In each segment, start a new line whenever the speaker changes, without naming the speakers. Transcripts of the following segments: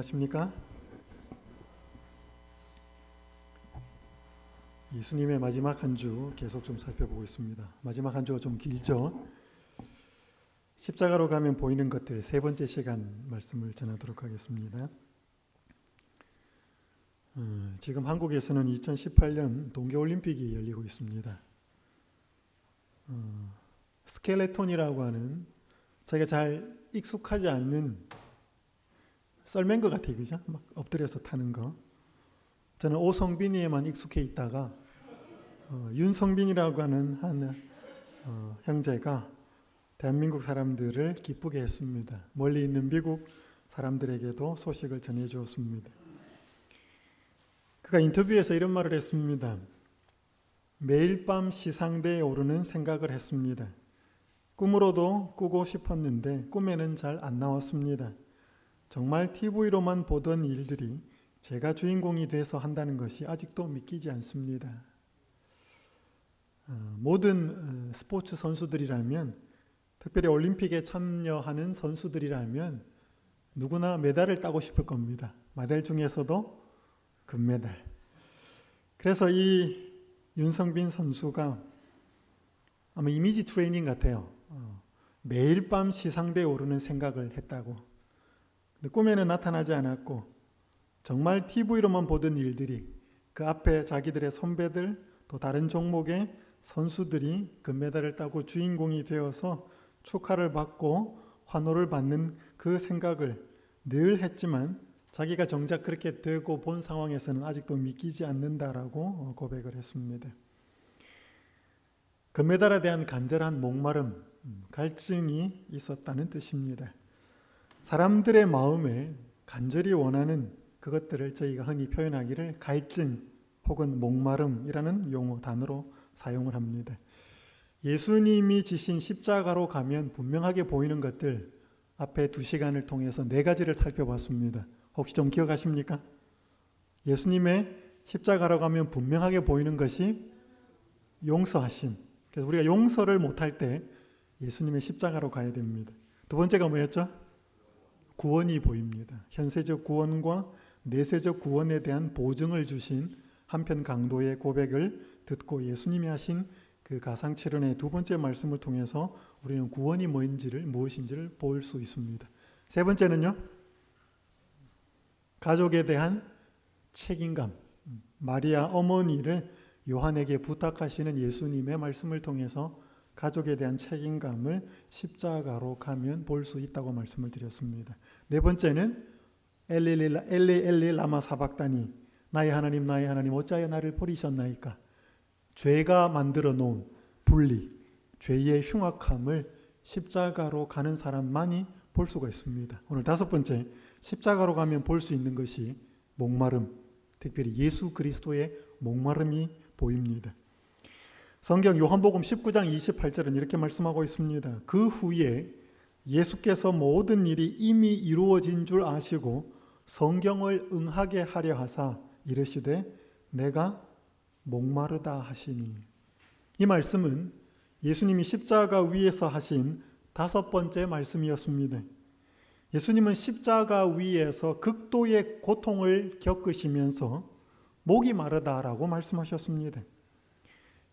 안녕하십니까? 예수님의 마지막 한 주 계속 좀 살펴보고 있습니다. 마지막 한 주가 좀 길죠? 십자가로 가면 보이는 것들 세 번째 시간 말씀을 전하도록 하겠습니다. 지금 한국에서는 2018년 동계올림픽이 열리고 있습니다. 스켈레톤이라고 하는 자기가 잘 익숙하지 않는 썰맨 것 같아요. 그죠? 막 엎드려서 타는 거. 저는 오성빈이에만 익숙해 있다가 윤성빈이라고 하는 한 형제가 대한민국 사람들을 기쁘게 했습니다. 멀리 있는 미국 사람들에게도 소식을 전해 주었습니다. 그가 인터뷰에서 이런 말을 했습니다. 매일 밤 시상대에 오르는 생각을 했습니다. 꿈으로도 꾸고 싶었는데 꿈에는 잘 안 나왔습니다. 정말 TV로만 보던 일들이 제가 주인공이 돼서 한다는 것이 아직도 믿기지 않습니다. 모든 스포츠 선수들이라면, 특별히 올림픽에 참여하는 선수들이라면 누구나 메달을 따고 싶을 겁니다. 메달 중에서도 금메달. 그래서 이 윤성빈 선수가 아마 이미지 트레이닝 같아요. 매일 밤 시상대에 오르는 생각을 했다고. 근데 꿈에는 나타나지 않았고 정말 TV로만 보던 일들이 그 앞에 자기들의 선배들 또 다른 종목의 선수들이 금메달을 따고 주인공이 되어서 축하를 받고 환호를 받는 그 생각을 늘 했지만 자기가 정작 그렇게 되고 본 상황에서는 아직도 믿기지 않는다라고 고백을 했습니다. 금메달에 대한 간절한 목마름, 갈증이 있었다는 뜻입니다. 사람들의 마음에 간절히 원하는 그것들을 저희가 흔히 표현하기를 갈증 혹은 목마름이라는 용어 단어로 사용을 합니다. 예수님이 지신 십자가로 가면 분명하게 보이는 것들 앞에 2시간을 통해서 4가지를 살펴봤습니다. 혹시 좀 기억하십니까? 예수님의 십자가로 가면 분명하게 보이는 것이 용서하심. 그래서 우리가 용서를 못할 때 예수님의 십자가로 가야 됩니다. 두 번째가 뭐였죠? 구원이 보입니다. 현세적 구원과 내세적 구원에 대한 보증을 주신 한편 강도의 고백을 듣고 예수님이 하신 그 가상칠언의 두 번째 말씀을 통해서 우리는 구원이 무엇인지를 볼 수 있습니다. 세 번째는요, 가족에 대한 책임감. 마리아 어머니를 요한에게 부탁하시는 예수님의 말씀을 통해서 가족에 대한 책임감을 십자가로 가면 볼 수 있다고 말씀을 드렸습니다. 네 번째는 엘리 라마 사박다니, 나의 하나님 어찌하여 나를 버리셨나이까. 죄가 만들어 놓은 분리, 죄의 흉악함을 십자가로 가는 사람만이 볼 수가 있습니다. 오늘 5번째, 십자가로 가면 볼 수 있는 것이 목마름, 특별히 예수 그리스도의 목마름이 보입니다. 성경 요한복음 19장 28절은 이렇게 말씀하고 있습니다. 그 후에 예수께서 모든 일이 이미 이루어진 줄 아시고 성경을 응하게 하려 하사 이르시되 내가 목마르다 하시니. 이 말씀은 예수님이 십자가 위에서 하신 5번째 말씀이었습니다. 예수님은 십자가 위에서 극도의 고통을 겪으시면서 목이 마르다라고 말씀하셨습니다.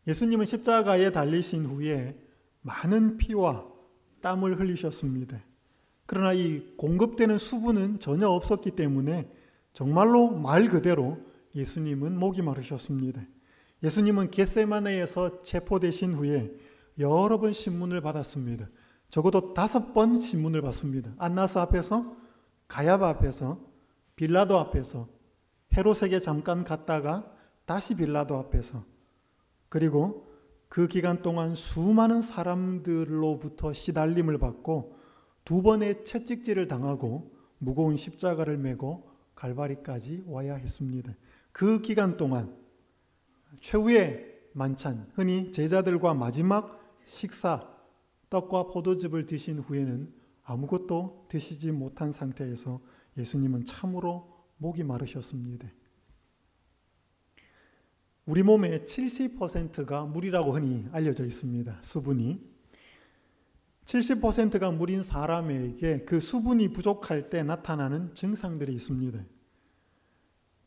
예수님은 십자가에 달리신 후에 많은 피와 땀을 흘리셨습니다. 그러나 이 공급되는 수분은 전혀 없었기 때문에 정말로 말 그대로 예수님은 목이 마르셨습니다. 예수님은 겟세마네에서 체포되신 후에 여러 번 신문을 받았습니다. 적어도 5번 신문을 받습니다. 안나스 앞에서, 가야바 앞에서, 빌라도 앞에서, 헤롯에게 잠깐 갔다가 다시 빌라도 앞에서, 그리고 그 기간 동안 수많은 사람들로부터 시달림을 받고 2번의 채찍질을 당하고 무거운 십자가를 메고 갈바리까지 와야 했습니다. 그 기간 동안 최후의 만찬, 흔히 제자들과 마지막 식사, 떡과 포도즙을 드신 후에는 아무것도 드시지 못한 상태에서 예수님은 참으로 목이 마르셨습니다. 우리 몸의 70%가 물이라고 흔히 알려져 있습니다. 수분이. 70%가 물인 사람에게 그 수분이 부족할 때 나타나는 증상들이 있습니다.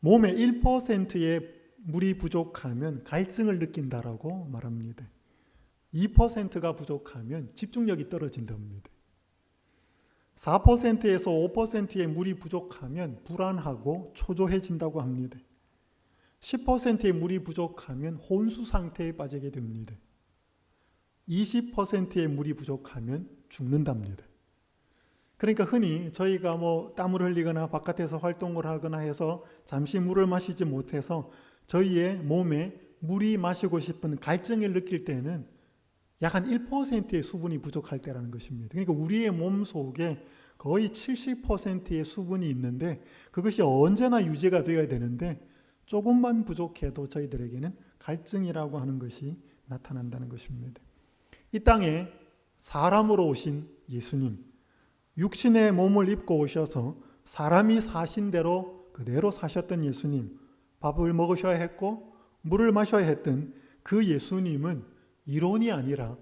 몸의 1%의 물이 부족하면 갈증을 느낀다라고 말합니다. 2%가 부족하면 집중력이 떨어진답니다. 4%에서 5%의 물이 부족하면 불안하고 초조해진다고 합니다. 10%의 물이 부족하면 혼수 상태에 빠지게 됩니다. 20%의 물이 부족하면 죽는답니다. 그러니까 흔히 저희가 땀을 흘리거나 바깥에서 활동을 하거나 해서 잠시 물을 마시지 못해서 저희의 몸에 물이 마시고 싶은 갈증을 느낄 때는 약 한 1%의 수분이 부족할 때라는 것입니다. 그러니까 우리의 몸 속에 거의 70%의 수분이 있는데 그것이 언제나 유지가 되어야 되는데 조금만 부족해도 저희들에게는 갈증이라고 하는 것이 나타난다는 것입니다. 이 땅에 사람으로 오신 예수님, 육신의 몸을 입고 오셔서 사람이 사신 대로 그대로 사셨던 예수님, 밥을 먹으셔야 했고 물을 마셔야 했던 그 예수님은 이론이 아니라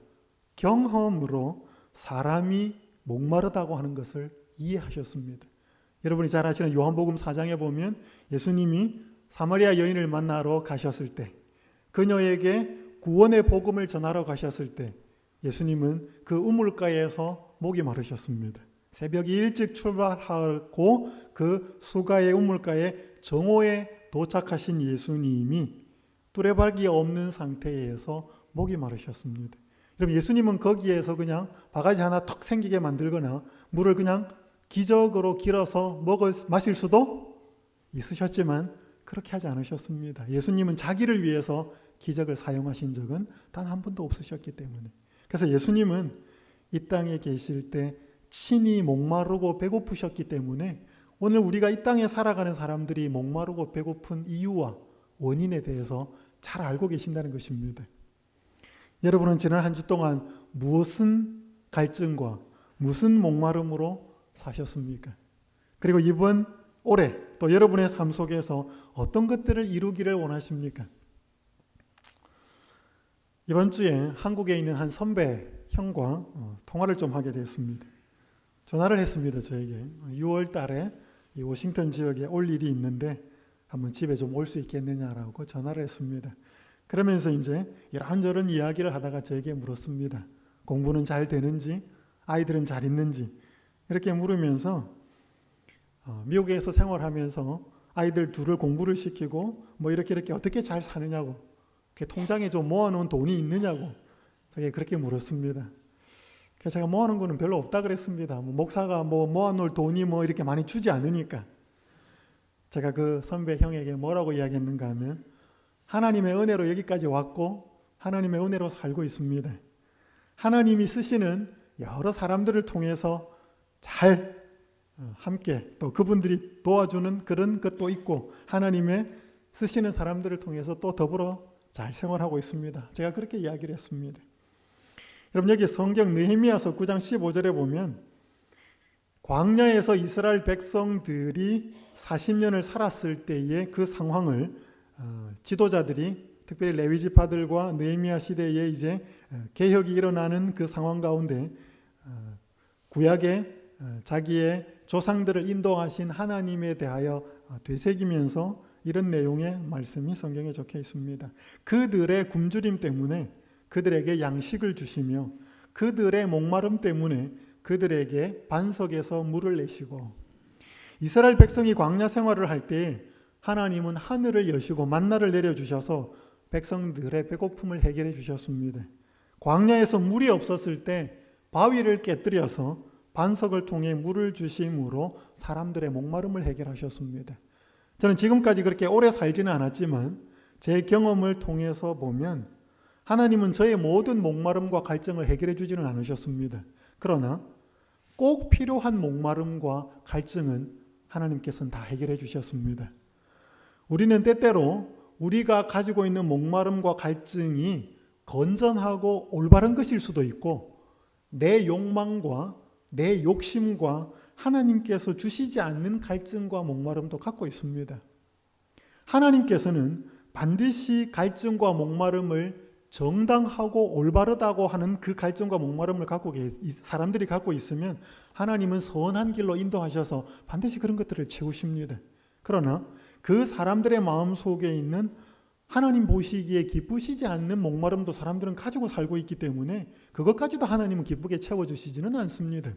경험으로 사람이 목마르다고 하는 것을 이해하셨습니다. 여러분이 잘 아시는 요한복음 4장에 보면 예수님이 사마리아 여인을 만나러 가셨을 때, 그녀에게 구원의 복음을 전하러 가셨을 때 예수님은 그 우물가에서 목이 마르셨습니다. 새벽이 일찍 출발하고 그 수가의 우물가에 정오에 도착하신 예수님이 뚜레박이 없는 상태에서 목이 마르셨습니다. 여러분, 예수님은 거기에서 그냥 바가지 하나 턱 생기게 만들거나 물을 그냥 기적으로 길어서 마실 수도 있으셨지만 그렇게 하지 않으셨습니다. 예수님은 자기를 위해서 기적을 사용하신 적은 단 한 번도 없으셨기 때문에. 그래서 예수님은 이 땅에 계실 때 친히 목마르고 배고프셨기 때문에 오늘 우리가 이 땅에 살아가는 사람들이 목마르고 배고픈 이유와 원인에 대해서 잘 알고 계신다는 것입니다. 여러분은 지난 한 주 동안 무슨 갈증과 무슨 목마름으로 사셨습니까? 그리고 이번 올해 또 여러분의 삶 속에서 어떤 것들을 이루기를 원하십니까? 이번 주에 한국에 있는 한 선배 형과 통화를 좀 하게 됐습니다. 전화를 했습니다. 저에게 6월 달에 이 워싱턴 지역에 올 일이 있는데 한번 집에 좀 올 수 있겠느냐라고 전화를 했습니다. 그러면서 이제 이런저런 이야기를 하다가 저에게 물었습니다. 공부는 잘 되는지, 아이들은 잘 있는지 이렇게 물으면서 미국에서 생활하면서 아이들 둘을 공부를 시키고 이렇게 어떻게 잘 사느냐고, 통장에 좀 모아놓은 돈이 있느냐고 저에게 그렇게 물었습니다. 그래서 제가 모아놓은 거는 별로 없다 그랬습니다. 목사가 모아놓을 돈이 이렇게 많이 주지 않으니까. 제가 그 선배 형에게 뭐라고 이야기했는가 하면 하나님의 은혜로 여기까지 왔고 하나님의 은혜로 살고 있습니다. 하나님이 쓰시는 여러 사람들을 통해서 잘 함께 또 그분들이 도와주는 그런 것도 있고 하나님의 쓰시는 사람들을 통해서 또 더불어 잘 생활하고 있습니다. 제가 그렇게 이야기를 했습니다. 여러분, 여기 성경 느헤미야서 9장 15절에 보면 광야에서 이스라엘 백성들이 40년을 살았을 때의 그 상황을 지도자들이 특별히 레위 지파들과 느헤미야 시대에 이제 개혁이 일어나는 그 상황 가운데 구약에 자기의 조상들을 인도하신 하나님에 대하여 되새기면서 이런 내용의 말씀이 성경에 적혀 있습니다. 그들의 굶주림 때문에 그들에게 양식을 주시며 그들의 목마름 때문에 그들에게 반석에서 물을 내시고, 이스라엘 백성이 광야 생활을 할 때 하나님은 하늘을 여시고 만나를 내려주셔서 백성들의 배고픔을 해결해 주셨습니다. 광야에서 물이 없었을 때 바위를 깨뜨려서 반석을 통해 물을 주심으로 사람들의 목마름을 해결하셨습니다. 저는 지금까지 그렇게 오래 살지는 않았지만 제 경험을 통해서 보면 하나님은 저의 모든 목마름과 갈증을 해결해 주지는 않으셨습니다. 그러나 꼭 필요한 목마름과 갈증은 하나님께서는 다 해결해 주셨습니다. 우리는 때때로 우리가 가지고 있는 목마름과 갈증이 건전하고 올바른 것일 수도 있고 내 욕망과 내 욕심과 하나님께서 주시지 않는 갈증과 목마름도 갖고 있습니다. 하나님께서는 반드시 갈증과 목마름을 정당하고 올바르다고 하는 그 갈증과 목마름을 사람들이 갖고 있으면 하나님은 선한 길로 인도하셔서 반드시 그런 것들을 채우십니다. 그러나 그 사람들의 마음 속에 있는 하나님 보시기에 기쁘시지 않는 목마름도 사람들은 가지고 살고 있기 때문에 그것까지도 하나님은 기쁘게 채워주시지는 않습니다.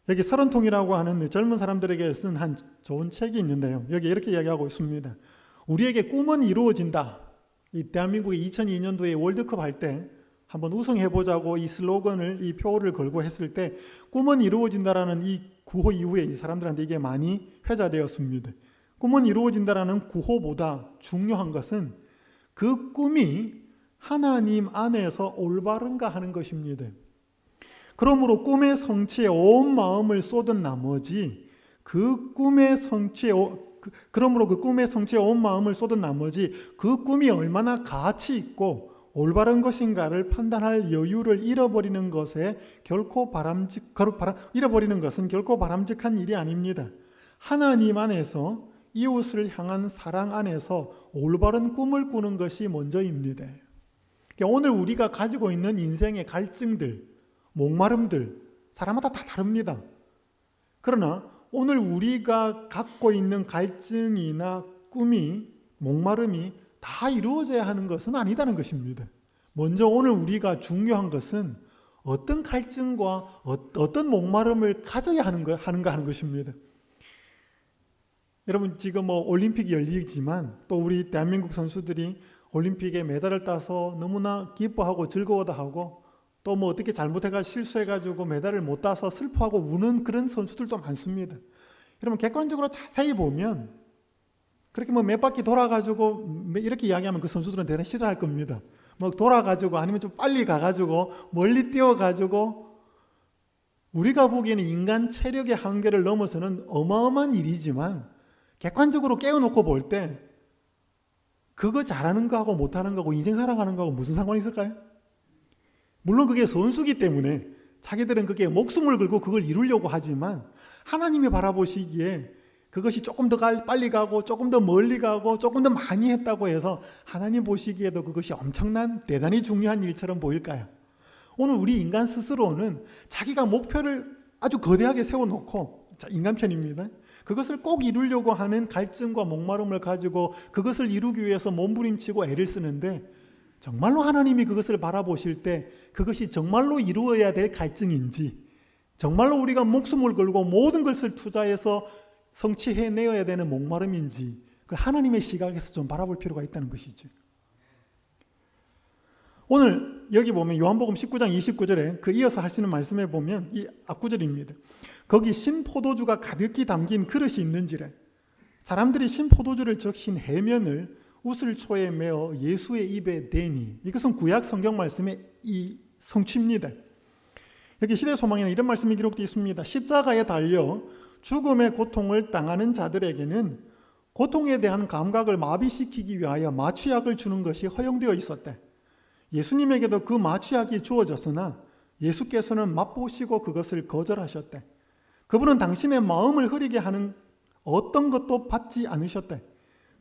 여기 서른통이라고 하는 젊은 사람들에게 쓴 한 좋은 책이 있는데요. 여기 이렇게 이야기하고 있습니다. 우리에게 꿈은 이루어진다. 이 대한민국이 2002년도에 월드컵 할 때 한번 우승해보자고 이 슬로건을, 이 표를 걸고 했을 때 꿈은 이루어진다라는 이 구호 이후에 이 사람들한테 이게 많이 회자되었습니다. 꿈은 이루어진다라는 구호보다 중요한 것은 그 꿈이 하나님 안에서 올바른가 하는 것입니다. 그러므로 꿈의 성취에 온 마음을 쏟은 나머지 그 꿈의 성취에 온 마음을 쏟은 나머지 그 꿈이 얼마나 가치 있고 올바른 것인가를 판단할 여유를 잃어버리는 것은 결코 바람직한 일이 아닙니다. 하나님 안에서 이웃을 향한 사랑 안에서 올바른 꿈을 꾸는 것이 먼저입니다. 오늘 우리가 가지고 있는 인생의 갈증들, 목마름들 사람마다 다 다릅니다. 그러나 오늘 우리가 갖고 있는 갈증이나 꿈이, 목마름이 다 이루어져야 하는 것은 아니다는 것입니다. 먼저 오늘 우리가 중요한 것은 어떤 갈증과 어떤 목마름을 가져야 하는가 하는 것입니다. 여러분 지금 올림픽이 열리지만 또 우리 대한민국 선수들이 올림픽에 메달을 따서 너무나 기뻐하고 즐거워도 하고 또 어떻게 잘못해가 실수해가지고 메달을 못 따서 슬퍼하고 우는 그런 선수들도 많습니다. 여러분 객관적으로 자세히 보면 그렇게 몇 바퀴 돌아가지고 이렇게 이야기하면 그 선수들은 대단히 싫어할 겁니다. 돌아가지고 아니면 좀 빨리 가가지고 멀리 뛰어가지고 우리가 보기에는 인간 체력의 한계를 넘어서는 어마어마한 일이지만 객관적으로 깨워놓고 볼 때 그거 잘하는 거하고 못하는 거하고 인생 살아가는 거하고 무슨 상관이 있을까요? 물론 그게 선수기 때문에 자기들은 그게 목숨을 걸고 그걸 이루려고 하지만 하나님이 바라보시기에 그것이 조금 더 빨리 가고 조금 더 멀리 가고 조금 더 많이 했다고 해서 하나님 보시기에도 그것이 엄청난 대단히 중요한 일처럼 보일까요? 오늘 우리 인간 스스로는 자기가 목표를 아주 거대하게 세워놓고 인간 편입니다. 그것을 꼭 이루려고 하는 갈증과 목마름을 가지고 그것을 이루기 위해서 몸부림치고 애를 쓰는데 정말로 하나님이 그것을 바라보실 때 그것이 정말로 이루어야 될 갈증인지 정말로 우리가 목숨을 걸고 모든 것을 투자해서 성취해내어야 되는 목마름인지 그걸 하나님의 시각에서 좀 바라볼 필요가 있다는 것이죠. 오늘 여기 보면 요한복음 19장 29절에 그 이어서 하시는 말씀에 보면 이 앞구절입니다. 거기 신포도주가 가득히 담긴 그릇이 있는지래 사람들이 신포도주를 적신 해면을 우슬초에 메어 예수의 입에 대니 이것은 구약 성경 말씀의 이 성취입니다. 여기 시대소망에는 이런 말씀이 기록되어 있습니다. 십자가에 달려 죽음의 고통을 당하는 자들에게는 고통에 대한 감각을 마비시키기 위하여 마취약을 주는 것이 허용되어 있었대. 예수님에게도 그 마취약이 주어졌으나 예수께서는 맛보시고 그것을 거절하셨대. 그분은 당신의 마음을 흐리게 하는 어떤 것도 받지 않으셨대.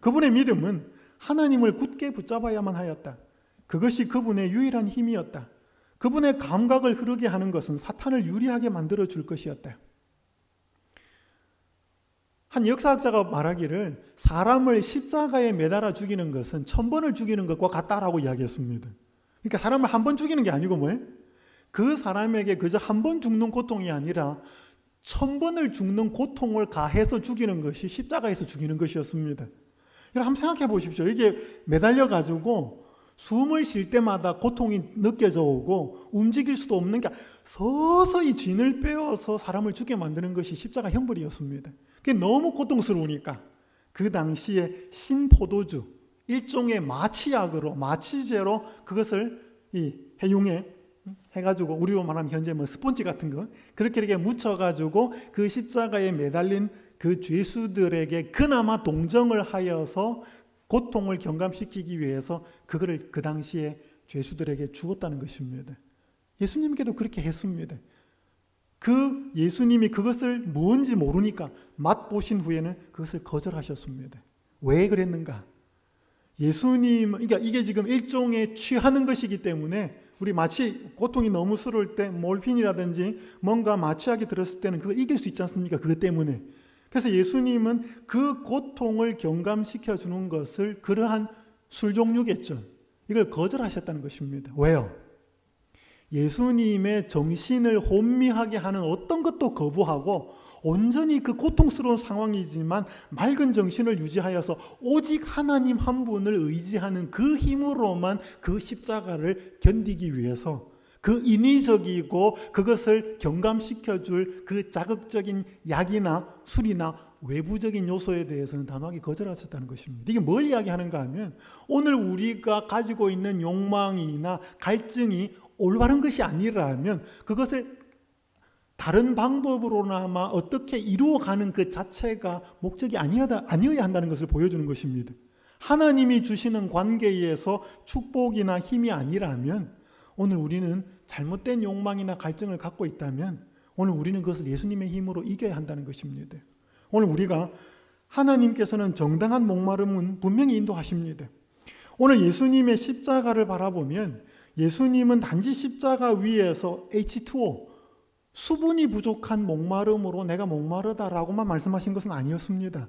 그분의 믿음은 하나님을 굳게 붙잡아야만 하였다. 그것이 그분의 유일한 힘이었다. 그분의 감각을 흐르게 하는 것은 사탄을 유리하게 만들어줄 것이었다. 한 역사학자가 말하기를 사람을 십자가에 매달아 죽이는 것은 1000번을 죽이는 것과 같다라고 이야기했습니다. 그러니까 사람을 한 번 죽이는 게 아니고 뭐예요? 그 사람에게 그저 한 번 죽는 고통이 아니라 1000번을 죽는 고통을 가해서 죽이는 것이 십자가에서 죽이는 것이었습니다. 여러분 한번 생각해 보십시오. 이게 매달려 가지고 숨을 쉴 때마다 고통이 느껴져 오고 움직일 수도 없는 게 서서히 진을 빼어서 사람을 죽게 만드는 것이 십자가 형벌이었습니다. 그게 너무 고통스러우니까 그 당시에 신포도주 일종의 마취약으로 마취제로 그것을 이 해융에 해가지고 우리로 말하면 현재 스펀지 같은 거 그렇게 이렇게 묻혀가지고 그 십자가에 매달린 그 죄수들에게 그나마 동정을 하여서 고통을 경감시키기 위해서 그거를 그 당시에 죄수들에게 주었다는 것입니다. 예수님께도 그렇게 했습니다. 그 예수님이 그것을 뭔지 모르니까 맛보신 후에는 그것을 거절하셨습니다. 왜 그랬는가? 예수님, 그러니까 이게 지금 일종의 취하는 것이기 때문에 우리 마취 고통이 너무 스러울 때 몰핀이라든지 뭔가 마취약이 들었을 때는 그걸 이길 수 있지 않습니까? 그것 때문에. 그래서 예수님은 그 고통을 경감시켜 주는 것을 그러한 술 종류겠죠. 이걸 거절하셨다는 것입니다. 왜요? 예수님의 정신을 혼미하게 하는 어떤 것도 거부하고 온전히 그 고통스러운 상황이지만 맑은 정신을 유지하여서 오직 하나님 한 분을 의지하는 그 힘으로만 그 십자가를 견디기 위해서 그 인위적이고 그것을 경감시켜줄 그 자극적인 약이나 술이나 외부적인 요소에 대해서는 단호하게 거절하셨다는 것입니다. 이게 뭘 이야기하는가 하면 오늘 우리가 가지고 있는 욕망이나 갈증이 올바른 것이 아니라면 그것을 다른 방법으로나마 어떻게 이루어가는 그 자체가 목적이 아니어야 한다는 것을 보여주는 것입니다. 하나님이 주시는 관계에서 축복이나 힘이 아니라면 오늘 우리는 잘못된 욕망이나 갈증을 갖고 있다면 오늘 우리는 그것을 예수님의 힘으로 이겨야 한다는 것입니다. 오늘 우리가 하나님께서는 정당한 목마름은 분명히 인도하십니다. 오늘 예수님의 십자가를 바라보면 예수님은 단지 십자가 위에서 H2O 수분이 부족한 목마름으로 내가 목마르다라고만 말씀하신 것은 아니었습니다.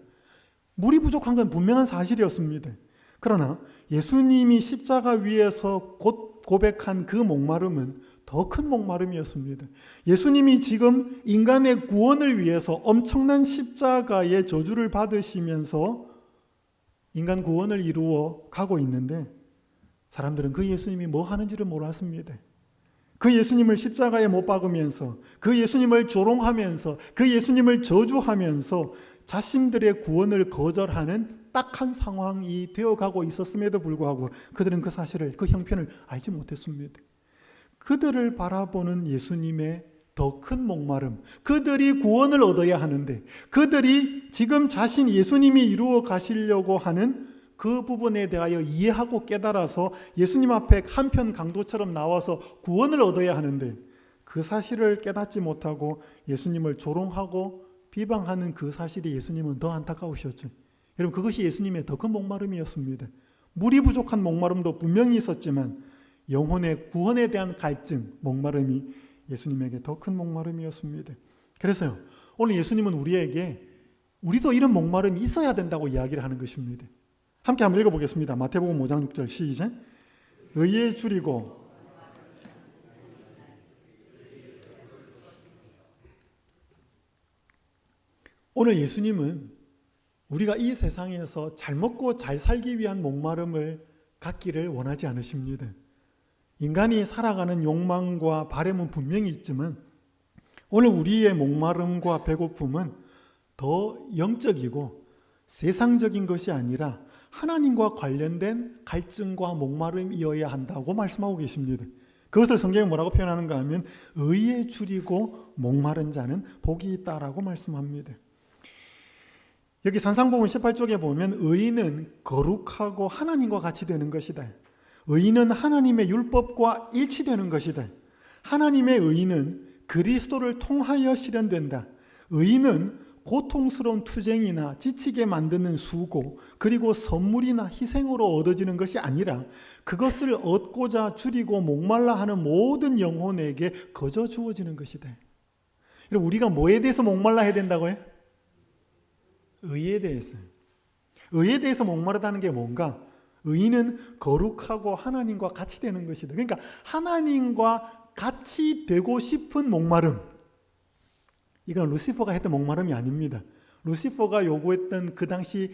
물이 부족한 건 분명한 사실이었습니다. 그러나 예수님이 십자가 위에서 곧 고백한 그 목마름은 더 큰 목마름이었습니다. 예수님이 지금 인간의 구원을 위해서 엄청난 십자가의 저주를 받으시면서 인간 구원을 이루어 가고 있는데 사람들은 그 예수님이 뭐 하는지를 몰랐습니다. 그 예수님을 십자가에 못 박으면서 그 예수님을 조롱하면서 그 예수님을 저주하면서 자신들의 구원을 거절하는 딱한 상황이 되어가고 있었음에도 불구하고 그들은 그 사실을, 그 형편을 알지 못했습니다. 그들을 바라보는 예수님의 더 큰 목마름, 그들이 구원을 얻어야 하는데 그들이 지금 자신 예수님이 이루어 가시려고 하는 그 부분에 대하여 이해하고 깨달아서 예수님 앞에 한편 강도처럼 나와서 구원을 얻어야 하는데 그 사실을 깨닫지 못하고 예수님을 조롱하고 비방하는 그 사실이 예수님은 더 안타까우셨죠. 여러분, 그것이 예수님의 더 큰 목마름이었습니다. 물이 부족한 목마름도 분명히 있었지만 영혼의 구원에 대한 갈증, 목마름이 예수님에게 더 큰 목마름이었습니다. 그래서요, 오늘 예수님은 우리에게 우리도 이런 목마름이 있어야 된다고 이야기를 하는 것입니다. 함께 한번 읽어보겠습니다. 마태복음 5장 6절 시작. 의에 줄이고 오늘 예수님은 우리가 이 세상에서 잘 먹고 잘 살기 위한 목마름을 갖기를 원하지 않으십니다. 인간이 살아가는 욕망과 바램은 분명히 있지만 오늘 우리의 목마름과 배고픔은 더 영적이고 세상적인 것이 아니라 하나님과 관련된 갈증과 목마름이어야 한다고 말씀하고 계십니다. 그것을 성경에 뭐라고 표현하는가 하면 의에 줄이고 목마른 자는 복이 있다라고 말씀합니다. 여기 산상복음 18쪽에 보면 의인은 거룩하고 하나님과 같이 되는 것이다. 의인은 하나님의 율법과 일치되는 것이다. 하나님의 의인은 그리스도를 통하여 실현된다. 의인은 고통스러운 투쟁이나 지치게 만드는 수고, 그리고 선물이나 희생으로 얻어지는 것이 아니라 그것을 얻고자 줄이고 목말라 하는 모든 영혼에게 거저 주어지는 것이다. 여러분, 우리가 뭐에 대해서 목말라 해야 된다고요? 의에 대해서. 의에 대해서 목마르다는 게 뭔가? 의인은 거룩하고 하나님과 같이 되는 것이다. 그러니까 하나님과 같이 되고 싶은 목마름. 이건 루시퍼가 했던 목마름이 아닙니다. 루시퍼가 요구했던 그 당시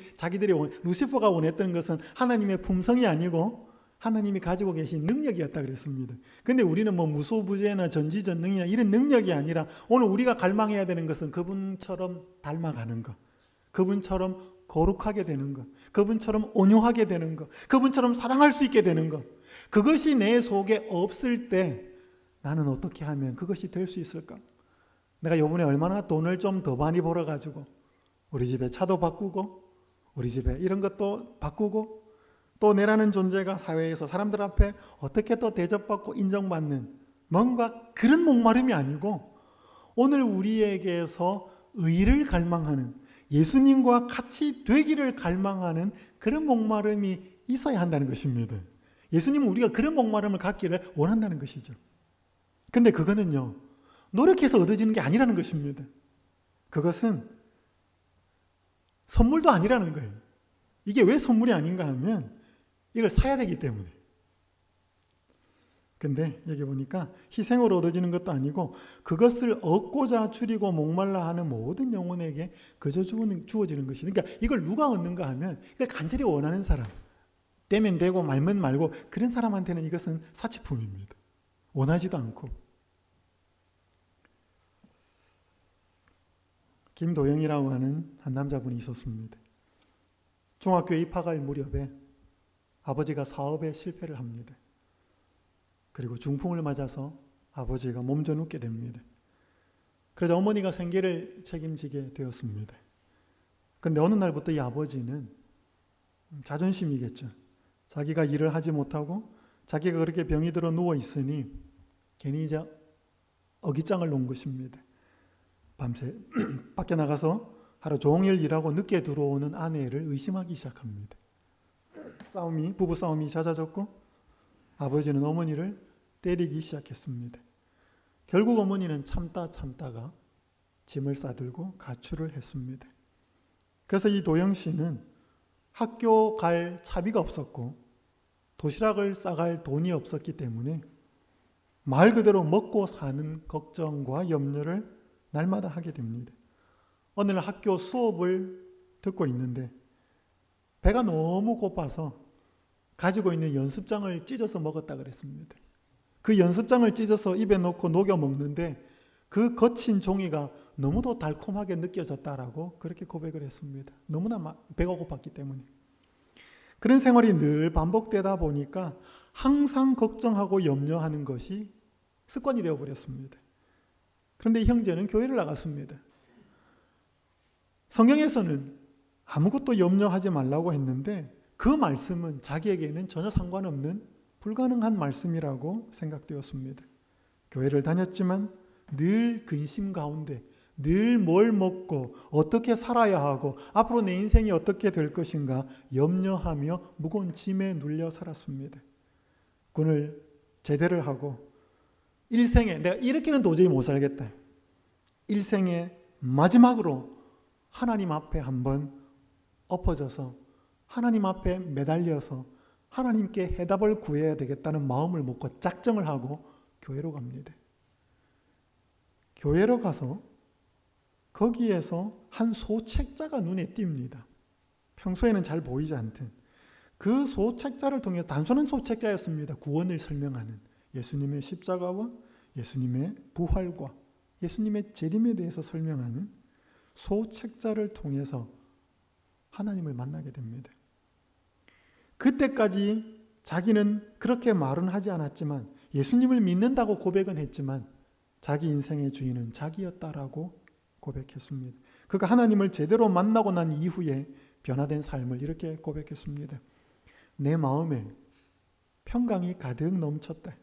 루시퍼가 원했던 것은 하나님의 품성이 아니고 하나님이 가지고 계신 능력이었다 그랬습니다. 근데 우리는 뭐 무소부재나 전지전능이나 이런 능력이 아니라 오늘 우리가 갈망해야 되는 것은 그분처럼 닮아가는 것, 그분처럼 거룩하게 되는 것, 그분처럼 온유하게 되는 것, 그분처럼 사랑할 수 있게 되는 것. 그것이 내 속에 없을 때 나는 어떻게 하면 그것이 될 수 있을까? 내가 이번에 얼마나 돈을 좀 더 많이 벌어가지고 우리 집에 차도 바꾸고 우리 집에 이런 것도 바꾸고 또 내라는 존재가 사회에서 사람들 앞에 어떻게 또 대접받고 인정받는 뭔가 그런 목마름이 아니고 오늘 우리에게서 의를 갈망하는 예수님과 같이 되기를 갈망하는 그런 목마름이 있어야 한다는 것입니다. 예수님은 우리가 그런 목마름을 갖기를 원한다는 것이죠. 근데 그거는요, 노력해서 얻어지는 게 아니라는 것입니다. 그것은 선물도 아니라는 거예요. 이게 왜 선물이 아닌가 하면 이걸 사야 되기 때문에. 근데 여기 보니까 희생으로 얻어지는 것도 아니고 그것을 얻고자 줄이고 목말라 하는 모든 영혼에게 그저 주어지는 것이. 그러니까 이걸 누가 얻는가 하면 이걸 간절히 원하는 사람, 되면 되고 말면 말고 그런 사람한테는 이것은 사치품입니다. 원하지도 않고. 김도영이라고 하는 한 남자분이 있었습니다. 중학교에 입학할 무렵에 아버지가 사업에 실패를 합니다. 그리고 중풍을 맞아서 아버지가 몸져 눕게 됩니다. 그래서 어머니가 생계를 책임지게 되었습니다. 그런데 어느 날부터 이 아버지는 자존심이겠죠. 자기가 일을 하지 못하고 자기가 그렇게 병이 들어 누워 있으니 괜히 이제 어깃장을 놓은 것입니다. 밤새 밖에 나가서 하루 종일 일하고 늦게 들어오는 아내를 의심하기 시작합니다. 부부 싸움이 잦아졌고 아버지는 어머니를 때리기 시작했습니다. 결국 어머니는 참다가 짐을 싸들고 가출을 했습니다. 그래서 이 도영 씨는 학교 갈 차비가 없었고 도시락을 싸갈 돈이 없었기 때문에 말 그대로 먹고 사는 걱정과 염려를 날마다 하게 됩니다. 어느 날 학교 수업을 듣고 있는데 배가 너무 고파서 가지고 있는 연습장을 찢어서 먹었다 그랬습니다. 그 연습장을 찢어서 입에 넣고 녹여 먹는데 그 거친 종이가 너무도 달콤하게 느껴졌다라고 그렇게 고백을 했습니다. 너무나 배가 고팠기 때문에. 그런 생활이 늘 반복되다 보니까 항상 걱정하고 염려하는 것이 습관이 되어버렸습니다. 그런데 이 형제는 교회를 나갔습니다. 성경에서는 아무것도 염려하지 말라고 했는데 그 말씀은 자기에게는 전혀 상관없는 불가능한 말씀이라고 생각되었습니다. 교회를 다녔지만 늘 근심 가운데 늘 뭘 먹고 어떻게 살아야 하고 앞으로 내 인생이 어떻게 될 것인가 염려하며 무거운 짐에 눌려 살았습니다. 그걸 제대를 하고 일생에 내가 이렇게는 도저히 못 살겠다. 일생에 마지막으로 하나님 앞에 한번 엎어져서 하나님 앞에 매달려서 하나님께 해답을 구해야 되겠다는 마음을 먹고 작정을 하고 교회로 갑니다. 교회로 가서 거기에서 한 소책자가 눈에 띕니다. 평소에는 잘 보이지 않던 그 소책자를 통해 단순한 소책자였습니다. 구원을 설명하는 예수님의 십자가와 예수님의 부활과 예수님의 재림에 대해서 설명하는 소책자를 통해서 하나님을 만나게 됩니다. 그때까지 자기는 그렇게 말은 하지 않았지만 예수님을 믿는다고 고백은 했지만 자기 인생의 주인은 자기였다라고 고백했습니다. 그가 하나님을 제대로 만나고 난 이후에 변화된 삶을 이렇게 고백했습니다. 내 마음에 평강이 가득 넘쳤다.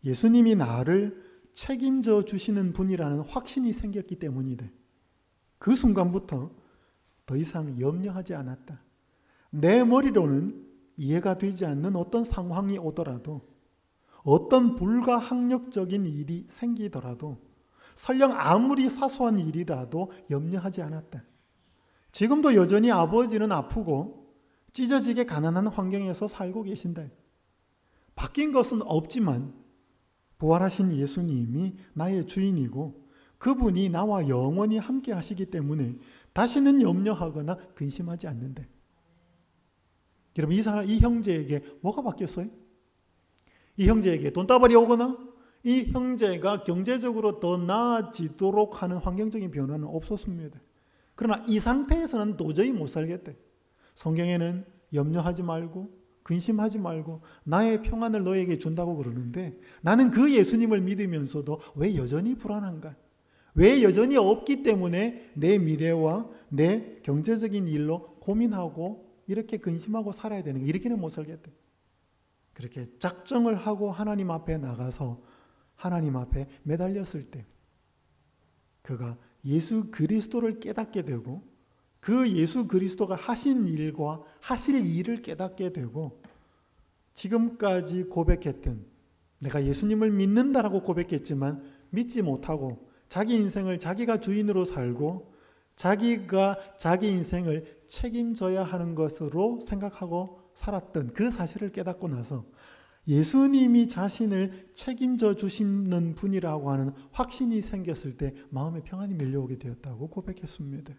예수님이 나를 책임져 주시는 분이라는 확신이 생겼기 때문이다. 그 순간부터 더 이상 염려하지 않았다. 내 머리로는 이해가 되지 않는 어떤 상황이 오더라도 어떤 불가항력적인 일이 생기더라도 설령 아무리 사소한 일이라도 염려하지 않았다. 지금도 여전히 아버지는 아프고 찢어지게 가난한 환경에서 살고 계신다. 바뀐 것은 없지만 부활하신 예수님이 나의 주인이고 그분이 나와 영원히 함께 하시기 때문에 다시는 염려하거나 근심하지 않는다. 여러분 이 형제에게 뭐가 바뀌었어요? 이 형제에게 돈다발이 오거나 이 형제가 경제적으로 더 나아지도록 하는 환경적인 변화는 없었습니다. 그러나 이 상태에서는 도저히 못 살겠대. 성경에는 염려하지 말고 근심하지 말고 나의 평안을 너에게 준다고 그러는데 나는 그 예수님을 믿으면서도 왜 여전히 불안한가? 왜 여전히 없기 때문에 내 미래와 내 경제적인 일로 고민하고 이렇게 근심하고 살아야 되는 거 이렇게는 못 살겠대. 그렇게 작정을 하고 하나님 앞에 나가서 하나님 앞에 매달렸을 때 그가 예수 그리스도를 깨닫게 되고 그 예수 그리스도가 하신 일과 하실 일을 깨닫게 되고 지금까지 고백했던 내가 예수님을 믿는다라고 고백했지만 믿지 못하고 자기 인생을 자기가 주인으로 살고 자기가 자기 인생을 책임져야 하는 것으로 생각하고 살았던 그 사실을 깨닫고 나서 예수님이 자신을 책임져 주시는 분이라고 하는 확신이 생겼을 때 마음에 평안이 밀려오게 되었다고 고백했습니다.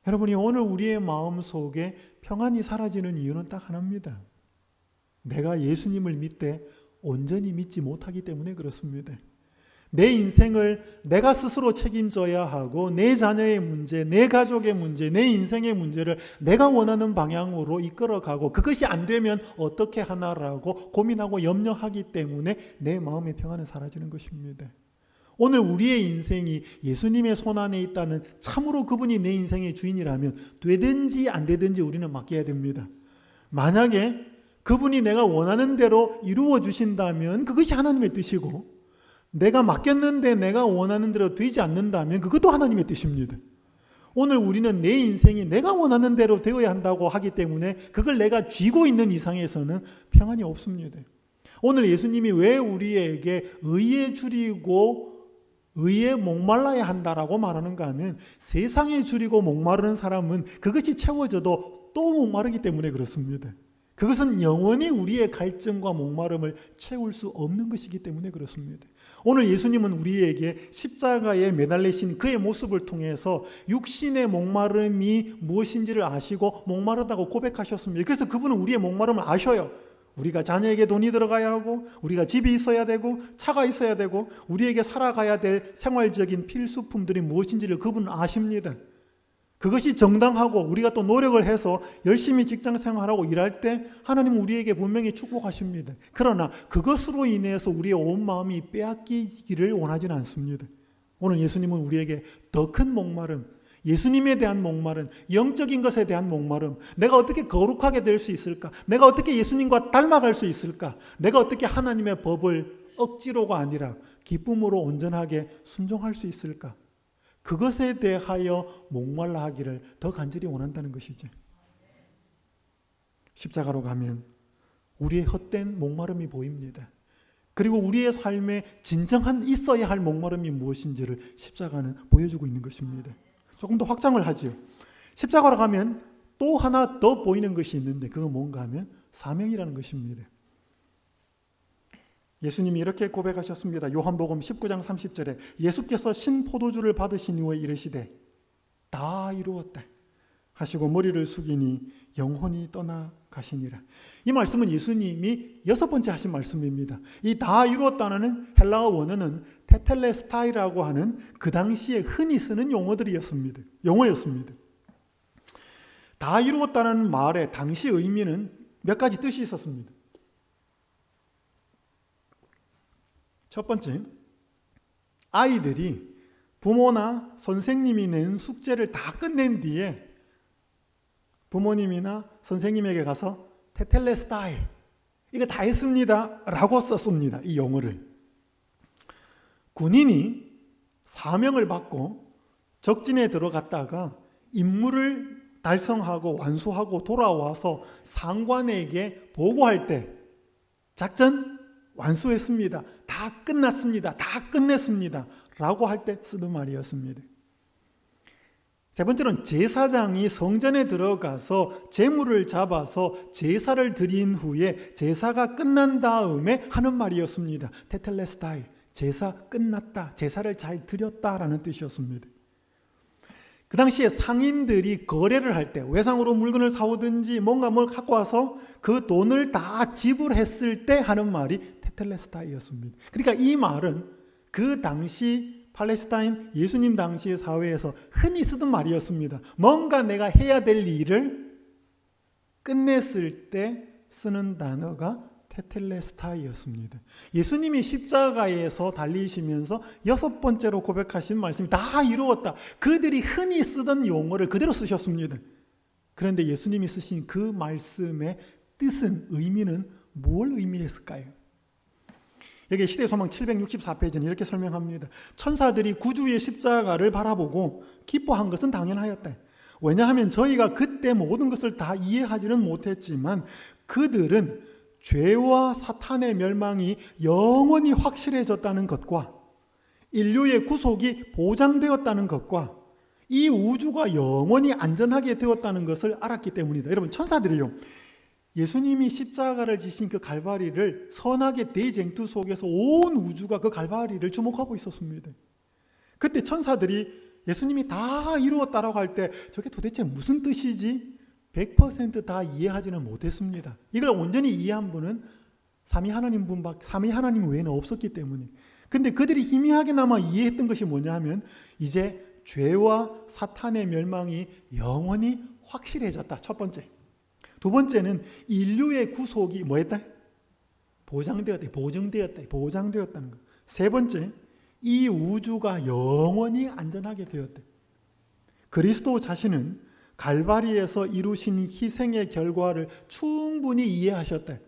여러분이 오늘 우리의 마음 속에 평안이 사라지는 이유는 딱 하나입니다. 내가 예수님을 믿되 온전히 믿지 못하기 때문에 그렇습니다. 내 인생을 내가 스스로 책임져야 하고 내 자녀의 문제, 내 가족의 문제, 내 인생의 문제를 내가 원하는 방향으로 이끌어가고 그것이 안 되면 어떻게 하나라고 고민하고 염려하기 때문에 내 마음의 평안은 사라지는 것입니다. 오늘 우리의 인생이 예수님의 손안에 있다는 참으로 그분이 내 인생의 주인이라면 되든지 안 되든지 우리는 맡겨야 됩니다. 만약에 그분이 내가 원하는 대로 이루어 주신다면 그것이 하나님의 뜻이고 내가 맡겼는데 내가 원하는 대로 되지 않는다면 그것도 하나님의 뜻입니다. 오늘 우리는 내 인생이 내가 원하는 대로 되어야 한다고 하기 때문에 그걸 내가 쥐고 있는 이상에서는 평안이 없습니다. 오늘 예수님이 왜 우리에게 의에 줄이고 의에 목말라야 한다라고 말하는가 하면 세상에 줄이고 목마르는 사람은 그것이 채워져도 또 목마르기 때문에 그렇습니다. 그것은 영원히 우리의 갈증과 목마름을 채울 수 없는 것이기 때문에 그렇습니다. 오늘 예수님은 우리에게 십자가에 매달리신 그의 모습을 통해서 육신의 목마름이 무엇인지를 아시고 목마르다고 고백하셨습니다. 그래서 그분은 우리의 목마름을 아셔요. 우리가 자녀에게 돈이 들어가야 하고 우리가 집이 있어야 되고 차가 있어야 되고 우리에게 살아가야 될 생활적인 필수품들이 무엇인지를 그분은 아십니다. 그것이 정당하고 우리가 또 노력을 해서 열심히 직장 생활하고 일할 때 하나님은 우리에게 분명히 축복하십니다. 그러나 그것으로 인해서 우리의 온 마음이 빼앗기기를 원하지는 않습니다. 오늘 예수님은 우리에게 더 큰 목마름, 예수님에 대한 목마름, 영적인 것에 대한 목마름, 내가 어떻게 거룩하게 될 수 있을까? 내가 어떻게 예수님과 닮아갈 수 있을까? 내가 어떻게 하나님의 법을 억지로가 아니라 기쁨으로 온전하게 순종할 수 있을까? 그것에 대하여 목말라 하기를 더 간절히 원한다는 것이죠. 십자가로 가면 우리의 헛된 목마름이 보입니다. 그리고 우리의 삶에 진정한 있어야 할 목마름이 무엇인지를 십자가는 보여주고 있는 것입니다. 조금 더 확장을 하죠. 십자가로 가면 또 하나 더 보이는 것이 있는데 그건 뭔가 하면 사명이라는 것입니다. 예수님이 이렇게 고백하셨습니다. 요한복음 19장 30절에 예수께서 신포도주를 받으신 후에 이르시되 다 이루었다 하시고 머리를 숙이니 영혼이 떠나가시니라. 이 말씀은 예수님이 6번째 하신 말씀입니다. 이 다 이루었다는 헬라어 원어는 테텔레스타이라고 하는 그 당시에 흔히 쓰는 용어였습니다. 다 이루었다는 말의 당시 의미는 몇 가지 뜻이 있었습니다. 첫 번째, 아이들이 부모나 선생님이 낸 숙제를 다 끝낸 뒤에 부모님이나 선생님에게 가서 테텔레스타이 이거 다 했습니다 라고 썼습니다. 이 용어를. 군인이 사명을 받고 적진에 들어갔다가 임무를 달성하고 완수하고 돌아와서 상관에게 보고할 때 작전 완수했습니다. 다 끝났습니다. 다 끝냈습니다. 라고 할 때 쓰는 말이었습니다. 세 번째는 제사장이 성전에 들어가서 제물을 잡아서 제사를 드린 후에 제사가 끝난 다음에 하는 말이었습니다. 테텔레스타이, 제사 끝났다, 제사를 잘 드렸다라는 뜻이었습니다. 그 당시에 상인들이 거래를 할 때 외상으로 물건을 사오든지 뭔가 뭘 갖고 와서 그 돈을 다 지불했을 때 하는 말이 테텔레스타이였습니다. 그러니까 이 말은 그 당시 팔레스타인 예수님 당시의 사회에서 흔히 쓰던 말이었습니다. 뭔가 내가 해야 될 일을 끝냈을 때 쓰는 단어가 테텔레스타이였습니다. 예수님이 십자가에서 달리시면서 6번째로 고백하신 말씀이 다 이루었다. 그들이 흔히 쓰던 용어를 그대로 쓰셨습니다. 그런데 예수님이 쓰신 그 말씀의 뜻은, 의미는 뭘 의미했을까요? 여기 시대소망 764페이지는 이렇게 설명합니다. 천사들이 구주의 십자가를 바라보고 기뻐한 것은 당연하였다. 왜냐하면 저희가 그때 모든 것을 다 이해하지는 못했지만 그들은 죄와 사탄의 멸망이 영원히 확실해졌다는 것과 인류의 구속이 보장되었다는 것과 이 우주가 영원히 안전하게 되었다는 것을 알았기 때문이다. 여러분, 천사들이요, 예수님이 십자가를 지신 그 갈바리를 선악의 대쟁투 속에서 온 우주가 그 갈바리를 주목하고 있었습니다. 그때 천사들이 예수님이 다 이루었다라고 할 때 저게 도대체 무슨 뜻이지? 100% 다 이해하지는 못했습니다. 이걸 온전히 이해한 분은 삼위 하나님 외에는 없었기 때문에. 근데 그들이 희미하게나마 이해했던 것이 뭐냐 하면 이제 죄와 사탄의 멸망이 영원히 확실해졌다. 첫 번째. 두 번째는 인류의 구속이 뭐했다? 보장되었다는 것. 세 번째, 이 우주가 영원히 안전하게 되었다. 그리스도 자신은 갈바리에서 이루신 희생의 결과를 충분히 이해하셨다.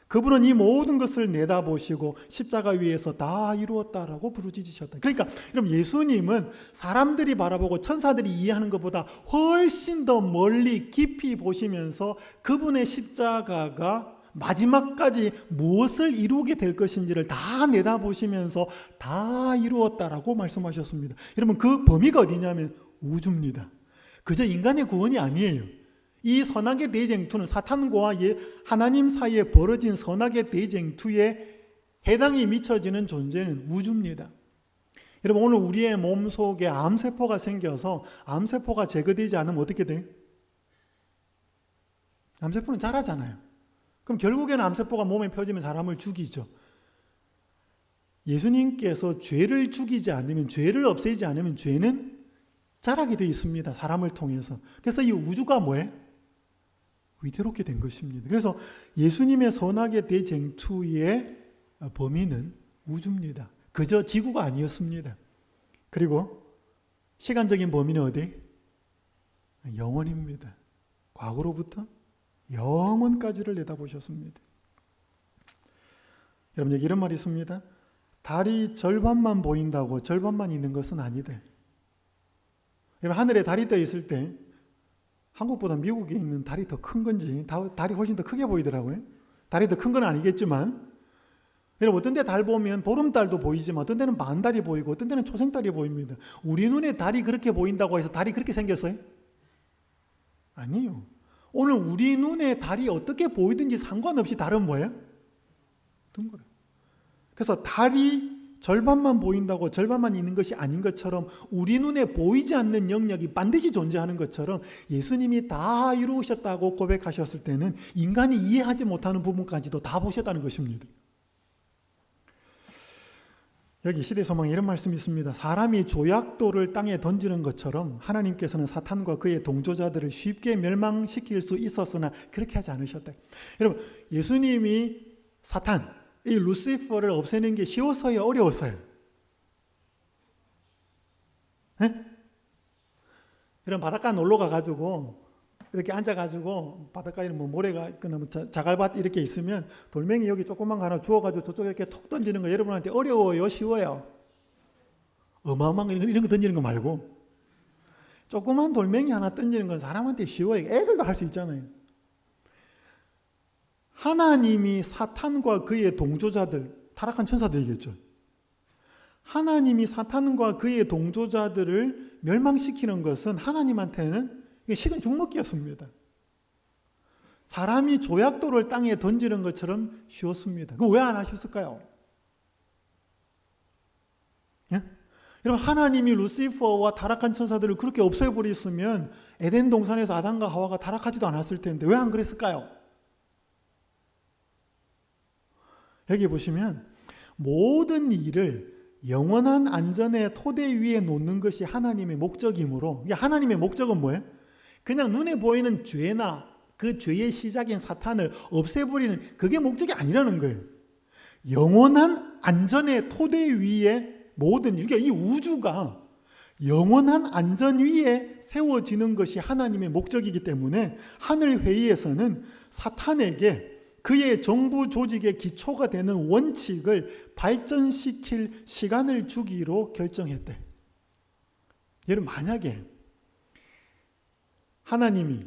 그분은 이 모든 것을 내다보시고 십자가 위에서 다 이루었다라고 부르짖으셨다. 그러니까 여러분, 예수님은 사람들이 바라보고 천사들이 이해하는 것보다 훨씬 더 멀리 깊이 보시면서 그분의 십자가가 마지막까지 무엇을 이루게 될 것인지를 다 내다보시면서 다 이루었다라고 말씀하셨습니다. 여러분, 그 범위가 어디냐면 우주입니다. 그저 인간의 구원이 아니에요. 이 선악의 대쟁투는 사탄과 하나님 사이에 벌어진 선악의 대쟁투에 해당이 미쳐지는 존재는 우주입니다. 여러분, 오늘 우리의 몸속에 암세포가 생겨서 암세포가 제거되지 않으면 어떻게 돼요? 암세포는 자라잖아요. 그럼 결국에는 암세포가 몸에 펴지면 사람을 죽이죠. 예수님께서 죄를 죽이지 않으면, 죄를 없애지 않으면 죄는 자라게 되어 있습니다. 사람을 통해서. 그래서 이 우주가 뭐예요? 위태롭게 된 것입니다. 그래서 예수님의 선악의 대쟁투의 범위는 우주입니다. 그저 지구가 아니었습니다. 그리고 시간적인 범위는 어디? 영원입니다. 과거로부터 영원까지를 내다보셨습니다. 여러분, 여기 이런 말이 있습니다. 달이 절반만 보인다고 절반만 있는 것은 아니다. 여러분, 하늘에 달이 떠 있을 때 한국보다 미국에 있는 달이 더 큰 건지 달이 훨씬 더 크게 보이더라고요. 달이 더 큰 건 아니겠지만, 여러분, 어떤 데 달 보면 보름달도 보이지만 어떤 데는 만달이 보이고 어떤 데는 초생달이 보입니다. 우리 눈에 달이 그렇게 보인다고 해서 달이 그렇게 생겼어요? 아니에요. 오늘 우리 눈에 달이 어떻게 보이든지 상관없이 달은 뭐예요? 둥그래요. 그래서 달이 절반만 보인다고 절반만 있는 것이 아닌 것처럼 우리 눈에 보이지 않는 영역이 반드시 존재하는 것처럼 예수님이 다 이루셨다고 고백하셨을 때는 인간이 이해하지 못하는 부분까지도 다 보셨다는 것입니다. 여기 시대소망에 이런 말씀이 있습니다. 사람이 조약돌을 땅에 던지는 것처럼 하나님께서는 사탄과 그의 동조자들을 쉽게 멸망시킬 수 있었으나 그렇게 하지 않으셨다. 여러분, 예수님이 사탄, 이 루시퍼를 없애는 게 쉬웠어요? 어려웠어요? 네? 이런 바닷가 놀러 가가지고 이렇게 앉아가지고 바닷가에 뭐 모래가 있거나 뭐 자갈밭 이렇게 있으면 돌멩이 여기 조그만 거 하나 주워가지고 저쪽에 이렇게 톡 던지는 거 여러분한테 어려워요? 쉬워요? 어마어마한 이런 거 던지는 거 말고 조그만 돌멩이 하나 던지는 건 사람한테 쉬워요. 애들도 할 수 있잖아요. 하나님이 사탄과 그의 동조자들, 타락한 천사들이겠죠. 하나님이 사탄과 그의 동조자들을 멸망시키는 것은 하나님한테는 식은 죽먹기였습니다. 사람이 조약돌을 땅에 던지는 것처럼 쉬웠습니다. 그럼 왜 안 하셨을까요? 예? 여러분, 하나님이 루시퍼와 타락한 천사들을 그렇게 없애버렸으면 에덴 동산에서 아담과 하와가 타락하지도 않았을 텐데 왜 안 그랬을까요? 여기 보시면 모든 일을 영원한 안전의 토대 위에 놓는 것이 하나님의 목적이므로, 하나님의 목적은 뭐예요? 그냥 눈에 보이는 죄나 그 죄의 시작인 사탄을 없애버리는 그게 목적이 아니라는 거예요. 영원한 안전의 토대 위에 모든 일, 그러니까 이 우주가 영원한 안전 위에 세워지는 것이 하나님의 목적이기 때문에 하늘 회의에서는 사탄에게 그의 정부 조직의 기초가 되는 원칙을 발전시킬 시간을 주기로 결정했대. 여러분, 만약에 하나님이,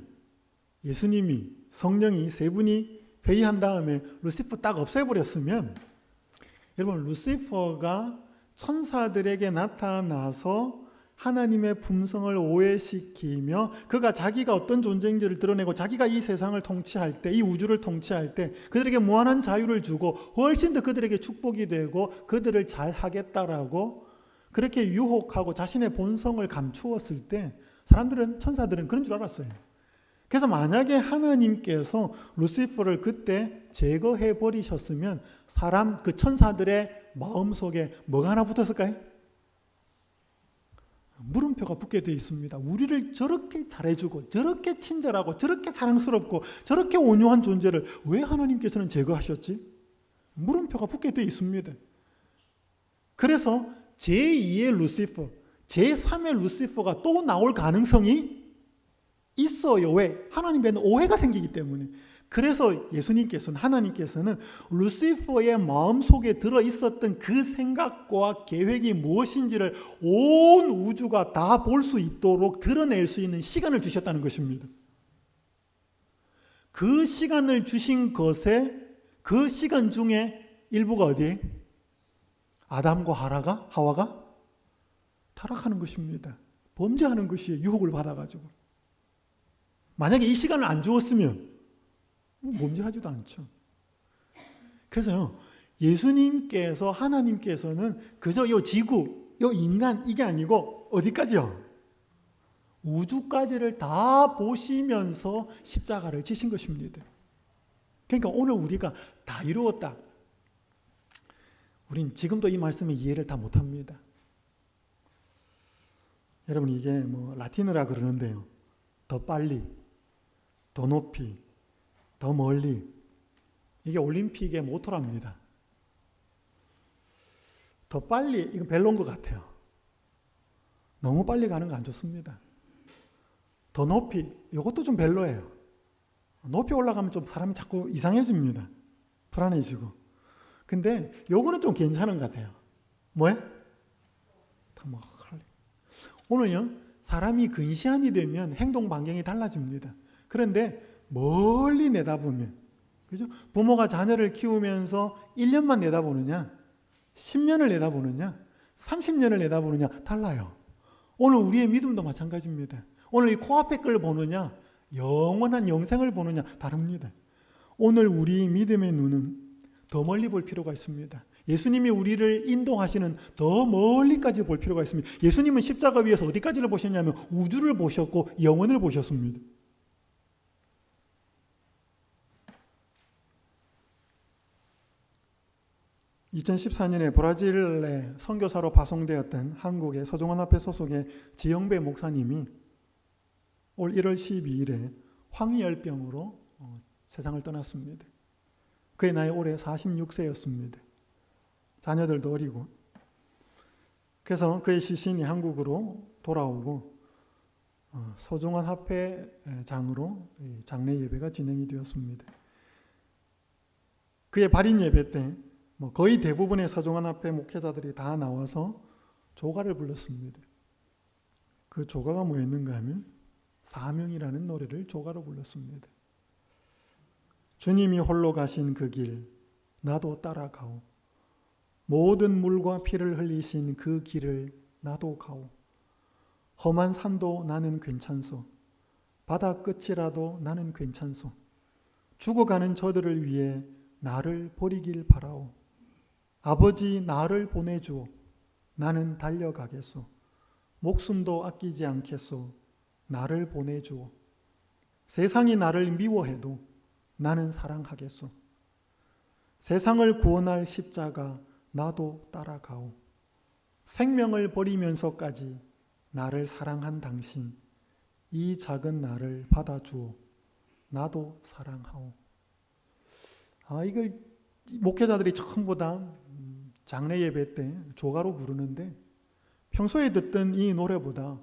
예수님이, 성령이 세 분이 회의한 다음에 루시퍼 딱 없애버렸으면, 여러분, 루시퍼가 천사들에게 나타나서 하나님의 품성을 오해시키며 그가 자기가 어떤 존재인지를 드러내고 자기가 이 세상을 통치할 때, 이 우주를 통치할 때 그들에게 무한한 자유를 주고 훨씬 더 그들에게 축복이 되고 그들을 잘 하겠다라고 그렇게 유혹하고 자신의 본성을 감추었을 때 사람들은, 천사들은 그런 줄 알았어요. 그래서 만약에 하나님께서 루시퍼를 그때 제거해 버리셨으면 그 천사들의 마음속에 뭐가 하나 붙었을까요? 물음표가 붙게 되어 있습니다. 우리를 저렇게 잘해주고 저렇게 친절하고 저렇게 사랑스럽고 저렇게 온유한 존재를 왜 하나님께서는 제거하셨지? 물음표가 붙게 되어 있습니다. 그래서 제2의 루시퍼, 제3의 루시퍼가 또 나올 가능성이 있어요. 왜? 하나님에는 오해가 생기기 때문에. 그래서 예수님께서는, 하나님께서는 루시퍼의 마음속에 들어있었던 그 생각과 계획이 무엇인지를 온 우주가 다 볼 수 있도록 드러낼 수 있는 시간을 주셨다는 것입니다. 그 시간을 주신 것에, 그 시간 중에 일부가 어디에? 아담과 하와가 타락하는 것입니다. 범죄하는 것이에요. 유혹을 받아가지고. 만약에 이 시간을 안 주었으면 범죄하지도 않죠. 그래서요, 예수님께서, 하나님께서는 그저 이 지구, 이 인간, 이게 아니고 어디까지요? 우주까지를 다 보시면서 십자가를 지신 것입니다. 그러니까 오늘 우리가 다 이루었다. 우린 지금도 이 말씀의 이해를 다 못합니다. 여러분, 이게 뭐 라틴어라 그러는데요. 더 빨리, 더 높이, 더 멀리. 이게 올림픽의 모토랍니다. 더 빨리, 이건 별로인 것 같아요. 너무 빨리 가는 거 안 좋습니다. 더 높이, 이것도 좀 별로예요. 높이 올라가면 좀 사람이 자꾸 이상해집니다. 불안해지고. 근데 요거는 좀 괜찮은 것 같아요. 뭐예요? 오늘요, 사람이 근시안이 되면 행동 반경이 달라집니다. 그런데 멀리 내다보면, 그죠? 부모가 자녀를 키우면서 1년만 내다보느냐, 10년을 내다보느냐, 30년을 내다보느냐 달라요. 오늘 우리의 믿음도 마찬가지입니다. 오늘 이 코앞에 걸 보느냐, 영원한 영생을 보느냐 다릅니다. 오늘 우리 믿음의 눈은 더 멀리 볼 필요가 있습니다. 예수님이 우리를 인도하시는 더 멀리까지 볼 필요가 있습니다. 예수님은 십자가 위에서 어디까지를 보셨냐면 우주를 보셨고 영원을 보셨습니다. (2014년에) 브라질에 선교사로 파송되었던 한국의 서종원합회 소속의 지영배 목사님이 올 1월 12일에 황열병으로 세상을 떠났습니다. 그의 나이 올해 46세였습니다. 자녀들도 어리고. 그래서 그의 시신이 한국으로 돌아오고 서종원 합회장으로 장례 예배가 진행이 되었습니다. 그의 발인 예배 때 거의 대부분의 서종원 합회 목회자들이 다 나와서 조가를 불렀습니다. 그 조가가 뭐였는가 하면 사명이라는 노래를 조가로 불렀습니다. 주님이 홀로 가신 그 길 나도 따라가오. 모든 물과 피를 흘리신 그 길을 나도 가오. 험한 산도 나는 괜찮소. 바다 끝이라도 나는 괜찮소. 죽어가는 저들을 위해 나를 버리길 바라오. 아버지 나를 보내주오. 나는 달려가겠소. 목숨도 아끼지 않겠소. 나를 보내주오. 세상이 나를 미워해도 나는 사랑하겠소. 세상을 구원할 십자가 나도 따라가오. 생명을 버리면서까지 나를 사랑한 당신, 이 작은 나를 받아주오. 나도 사랑하오. 이걸 목회자들이 전부 다 장례 예배 때 조가로 부르는데 평소에 듣던 이 노래보다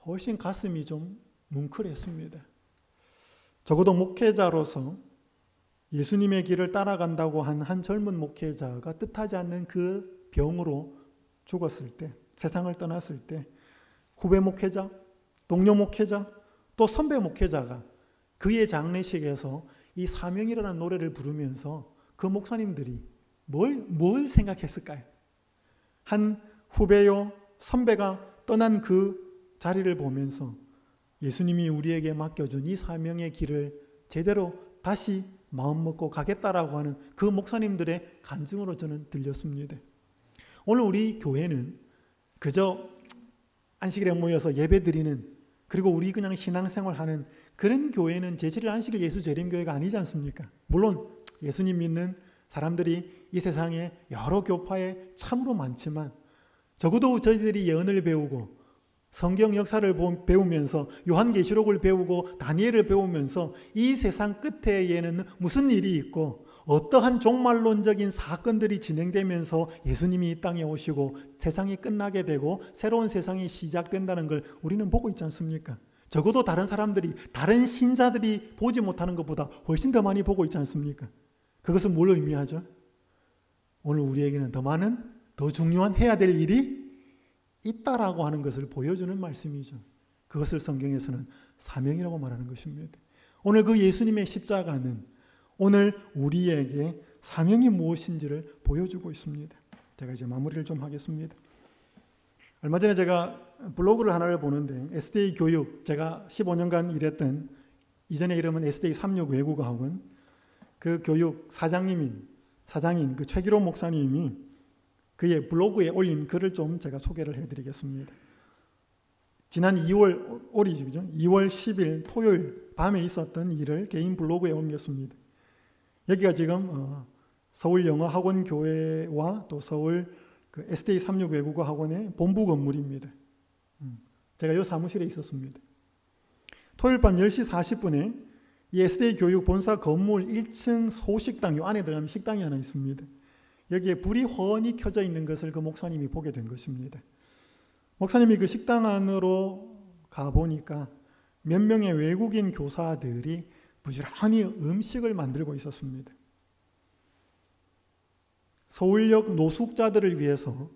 훨씬 가슴이 좀 뭉클했습니다. 적어도 목회자로서 예수님의 길을 따라간다고 한 젊은 목회자가 뜻하지 않는 그 병으로 죽었을 때, 세상을 떠났을 때 후배 목회자, 동료 목회자, 또 선배 목회자가 그의 장례식에서 이 사명이라는 노래를 부르면서 그 목사님들이 뭘 생각했을까요? 한 후배요, 선배가 떠난 그 자리를 보면서 예수님이 우리에게 맡겨준 이 사명의 길을 제대로 다시 마음먹고 가겠다라고 하는 그 목사님들의 간증으로 저는 들렸습니다. 오늘 우리 교회는 그저 안식일에 모여서 예배드리는, 그리고 우리 그냥 신앙생활하는 그런 교회는 제7일 안식일 예수 재림교회가 아니지 않습니까? 물론 예수님 믿는 사람들이 이 세상에 여러 교파에 참으로 많지만 적어도 저희들이 예언을 배우고 성경 역사를 배우면서 요한계시록을 배우고 다니엘을 배우면서 이 세상 끝에에는 무슨 일이 있고 어떠한 종말론적인 사건들이 진행되면서 예수님이 이 땅에 오시고 세상이 끝나게 되고 새로운 세상이 시작된다는 걸 우리는 보고 있지 않습니까? 적어도 다른 사람들이, 다른 신자들이 보지 못하는 것보다 훨씬 더 많이 보고 있지 않습니까? 그것은 뭘 의미하죠? 오늘 우리에게는 더 많은, 더 중요한 해야 될 일이 있다라고 하는 것을 보여주는 말씀이죠. 그것을 성경에서는 사명이라고 말하는 것입니다. 오늘 그 예수님의 십자가는 오늘 우리에게 사명이 무엇인지를 보여주고 있습니다. 제가 이제 마무리를 좀 하겠습니다. 얼마 전에 제가 블로그를 하나를 보는데 SDA 교육, 제가 15년간 일했던 이전의 이름은 SDA 36 외국어학원, 그 교육 사장인 그 최기로 목사님이 그의 블로그에 올린 글을 좀 제가 소개를 해드리겠습니다. 지난 2월 10일 토요일 밤에 있었던 일을 개인 블로그에 옮겼습니다. 여기가 지금 서울 영어학원교회와 또 서울 그 SDA 36 외국어 학원의 본부 건물입니다. 제가 이 사무실에 있었습니다. 토요일 밤 10시 40분에 이 SDA 교육 본사 건물 1층 소식당, 이 안에 들어가면 식당이 하나 있습니다. 여기에 불이 훤히 켜져 있는 것을 그 목사님이 보게 된 것입니다. 목사님이 그 식당 안으로 가보니까 몇 명의 외국인 교사들이 부지런히 음식을 만들고 있었습니다. 서울역 노숙자들을 위해서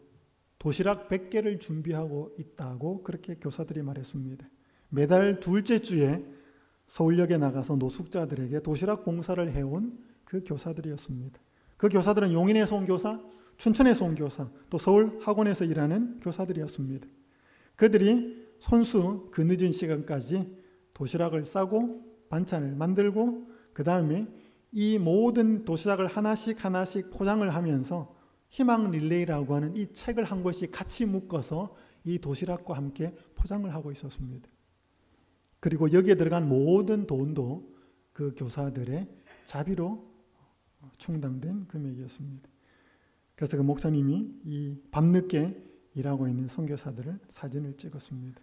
도시락 100개를 준비하고 있다고 그렇게 교사들이 말했습니다. 매달 둘째 주에 서울역에 나가서 노숙자들에게 도시락 봉사를 해온 그 교사들이었습니다. 그 교사들은 용인에서 온 교사, 춘천에서 온 교사, 또 서울 학원에서 일하는 교사들이었습니다. 그들이 손수 그 늦은 시간까지 도시락을 싸고 반찬을 만들고 그 다음에 이 모든 도시락을 하나씩 포장을 하면서 희망 릴레이라고 하는 이 책을 한 권씩 같이 묶어서 이 도시락과 함께 포장을 하고 있었습니다. 그리고 여기에 들어간 모든 돈도 그 교사들의 자비로 충당된 금액이었습니다. 그래서 그 목사님이 이 밤늦게 일하고 있는 선교사들을 사진을 찍었습니다.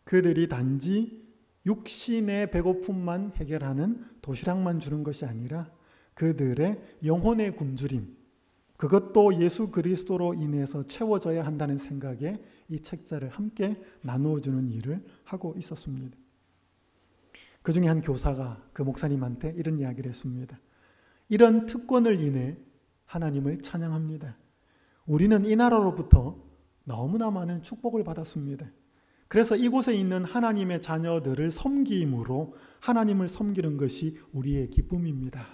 그들이 단지 육신의 배고픔만 해결하는 도시락만 주는 것이 아니라 그들의 영혼의 굶주림, 그것도 예수 그리스도로 인해서 채워져야 한다는 생각에 이 책자를 함께 나누어주는 일을 하고 있었습니다. 그 중에 한 교사가 그 목사님한테 이런 이야기를 했습니다. 이런 특권을 인해 하나님을 찬양합니다. 우리는 이 나라로부터 너무나 많은 축복을 받았습니다. 그래서 이곳에 있는 하나님의 자녀들을 섬김으로 하나님을 섬기는 것이 우리의 기쁨입니다.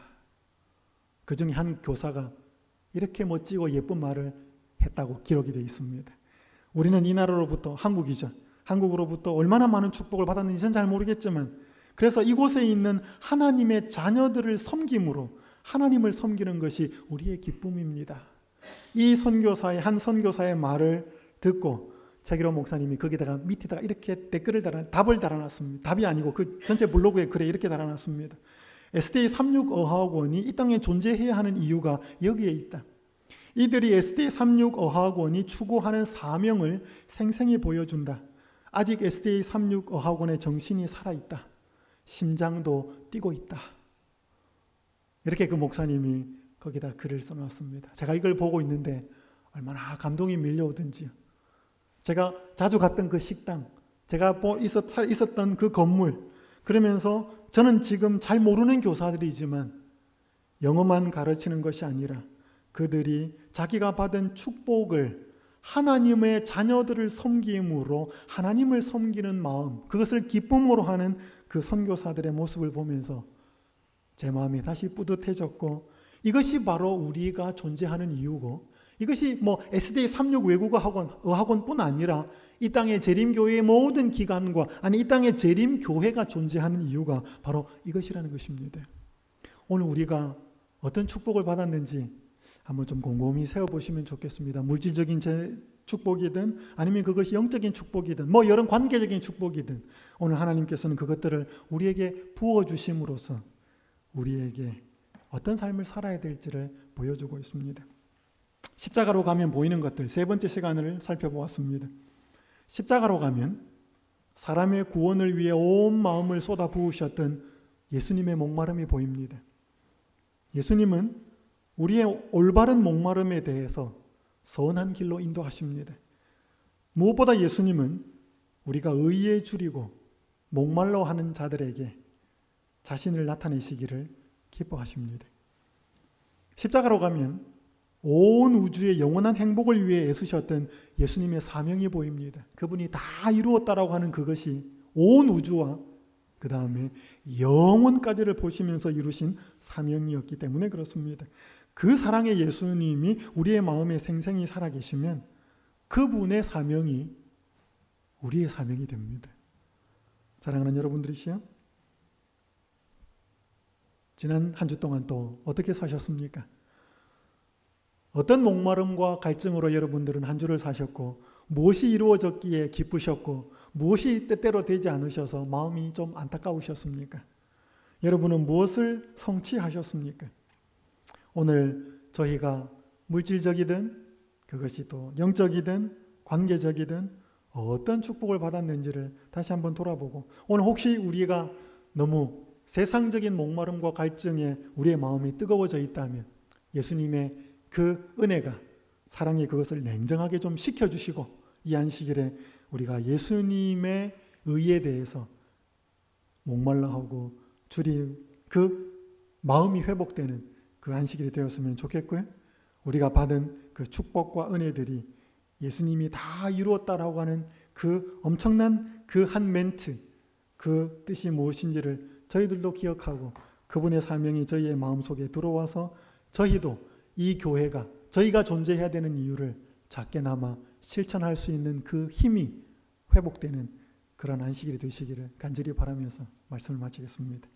그 중에 한 교사가 이렇게 멋지고 예쁜 말을 했다고 기록이 되어 있습니다. 우리는 이 나라로부터, 한국이죠. 한국으로부터 얼마나 많은 축복을 받았는지 저는 잘 모르겠지만, 그래서 이곳에 있는 하나님의 자녀들을 섬김으로 하나님을 섬기는 것이 우리의 기쁨입니다. 이 선교사의 한 선교사의 말을 듣고 최기로 목사님이 거기다가 밑에다가 이렇게 답을 달아놨습니다. 답이 아니고 그 전체 블로그에 글에 이렇게 달아놨습니다. SDA 36 어학원이 이 땅에 존재해야 하는 이유가 여기에 있다. 이들이 SDA 36 어학원이 추구하는 사명을 생생히 보여준다. 아직 SDA 36 어학원의 정신이 살아있다. 심장도 뛰고 있다. 이렇게 그 목사님이 거기다 글을 써놨습니다. 제가 이걸 보고 있는데 얼마나 감동이 밀려오든지요. 제가 자주 갔던 그 식당, 제가 있었던 그 건물, 그러면서 저는 지금 잘 모르는 교사들이지만 영어만 가르치는 것이 아니라 그들이 자기가 받은 축복을 하나님의 자녀들을 섬김으로 하나님을 섬기는 마음, 그것을 기쁨으로 하는 그 선교사들의 모습을 보면서 제 마음이 다시 뿌듯해졌고, 이것이 바로 우리가 존재하는 이유고, 이것이 SDA 36 외국어 학원, 어학원뿐 아니라 이 땅의 재림교회의 모든 기관과, 아니 이 땅의 재림교회가 존재하는 이유가 바로 이것이라는 것입니다. 오늘 우리가 어떤 축복을 받았는지 한번 좀 곰곰이 세워보시면 좋겠습니다. 물질적인 축복이든 아니면 그것이 영적인 축복이든 여러 관계적인 축복이든 오늘 하나님께서는 그것들을 우리에게 부어주심으로써 우리에게 어떤 삶을 살아야 될지를 보여주고 있습니다. 십자가로 가면 보이는 것들, 세 번째 시간을 살펴보았습니다. 십자가로 가면 사람의 구원을 위해 온 마음을 쏟아 부으셨던 예수님의 목마름이 보입니다. 예수님은 우리의 올바른 목마름에 대해서 선한 길로 인도하십니다. 무엇보다 예수님은 우리가 의에 줄이고 목말라 하는 자들에게 자신을 나타내시기를 기뻐하십니다. 십자가로 가면 온 우주의 영원한 행복을 위해 애쓰셨던 예수님의 사명이 보입니다. 그분이 다 이루었다라고 하는 그것이 온 우주와 그 다음에 영원까지를 보시면서 이루신 사명이었기 때문에 그렇습니다. 그 사랑의 예수님이 우리의 마음에 생생히 살아계시면 그분의 사명이 우리의 사명이 됩니다. 사랑하는 여러분들이시여, 지난 한 주 동안 또 어떻게 사셨습니까? 어떤 목마름과 갈증으로 여러분들은 한 주를 사셨고, 무엇이 이루어졌기에 기쁘셨고, 무엇이 때때로 되지 않으셔서 마음이 좀 안타까우셨습니까? 여러분은 무엇을 성취하셨습니까? 오늘 저희가 물질적이든 그것이 또 영적이든 관계적이든 어떤 축복을 받았는지를 다시 한번 돌아보고, 오늘 혹시 우리가 너무 세상적인 목마름과 갈증에 우리의 마음이 뜨거워져 있다면 예수님의 그 은혜가, 사랑이 그것을 냉정하게 좀 식혀주시고, 이 안식일에 우리가 예수님의 의에 대해서 목말라하고 줄이 그 마음이 회복되는 그 안식일이 되었으면 좋겠고요. 우리가 받은 그 축복과 은혜들이 예수님이 다 이루었다라고 하는 그 엄청난 그 한 멘트, 그 뜻이 무엇인지를 저희들도 기억하고 그분의 사명이 저희의 마음속에 들어와서 저희도 이 교회가 저희가 존재해야 되는 이유를 작게나마 실천할 수 있는 그 힘이 회복되는 그런 안식일이 되시기를 간절히 바라면서 말씀을 마치겠습니다.